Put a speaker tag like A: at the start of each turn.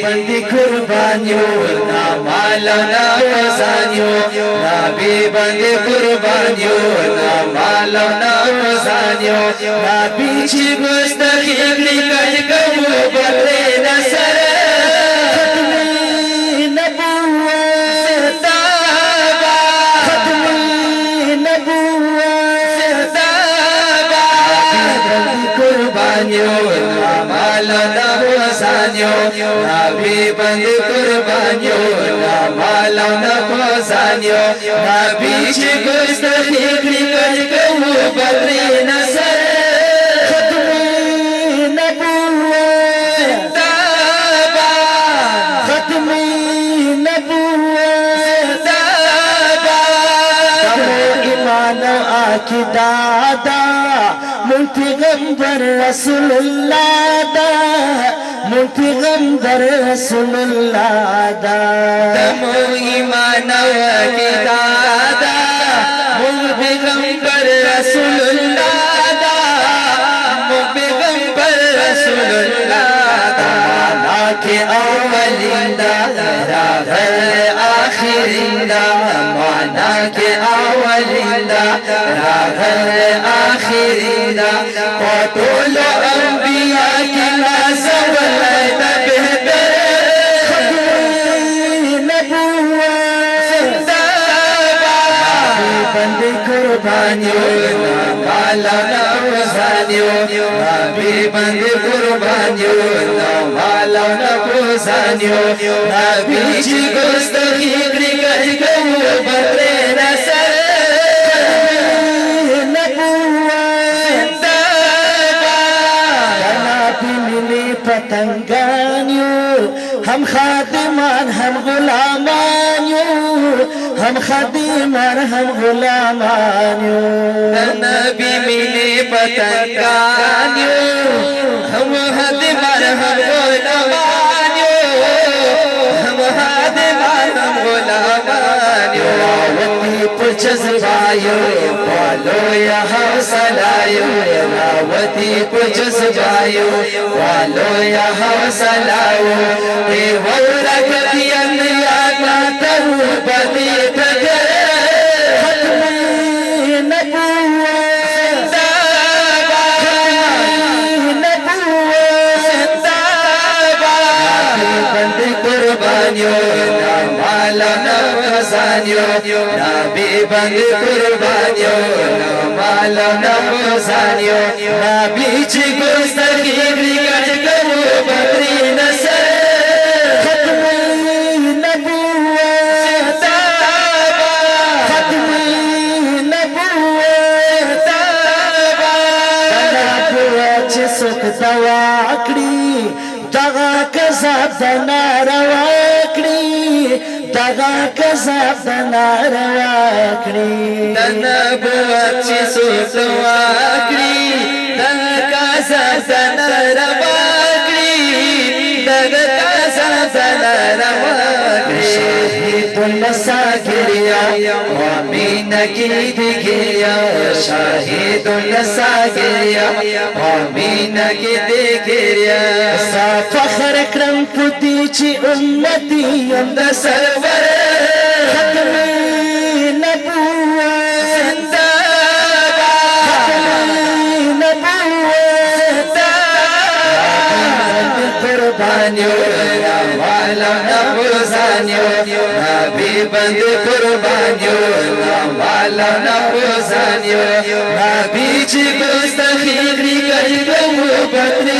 A: बंदी कुर्बानियों ना माला ना फसानियों नबी बंदी कुर्बानियों ना माला ना फसानियों ना पीछे गुस्ताखी निकल कबू बदले नसर नबी बंद कुर्बानियों ना माला ना फसानियों ना पीछे गुस्ताखी निकल कबू बदले नसर की दादा मुल्तिगंबर रसूलुल्लाह दा मुल्तिगंबर रसूलुल्लाह दा तमो ईमान की दादा मुल्तिगंबर रसूलुल्लाह दा मुल्तिगंबर रसूलुल्लाह दा ना के अवलिंदा राहल आखिरिंदा माना के अवलिंदा राहल आखिरिंदा कतल अंबिया की नस्ल बेहतर बंद कुर्बानियों ना माला ना फसानियों नबी बंद कुर्बानियों ना माला ना फसानियों नबी जी गुस्ताखी निकल कबू बदले नसर पतंगानियों हम खादिमान हम गुलामानियों हम खादिमान हम गुलामानियों नबी मिले पतंगानियों हम खादिमान हम गुलामानियों हम खादिमान हम गुलामानियों जज्बायो बोलो यहाँ सलायो रावती को जज्बायो बोलो यहाँ सलायो ए वरकती अन्या का तरु बदी तगर नबी बंद कुर्बानियों ना माला ना फसानियों नबी जी गुस्ताखी निकल कबू बदले नसर सुख दवाकड़ी दगा कसाब नारवाकड़ी दगा कसाब नारवाकड़ी नबुवत सुख दवाकड़ी दगा कसाब नारवाकड़ी दगा कसाब नारवाकड़ी शहीदुल्लाह गिरिया आमीन की दिखिया शहीदुल्लाह गिरिया आमीन की दिखिया सा फखर करम पुतीची उम्मती अंद सरवर खत्म नबुवत जिंदाबाद नबुवत कुर्बानियों ना माला ना फसानियों नबी बंद कुर्बानियों ना माला ना फसानियों नबी जी गुस्ताखी निकल कबू बदले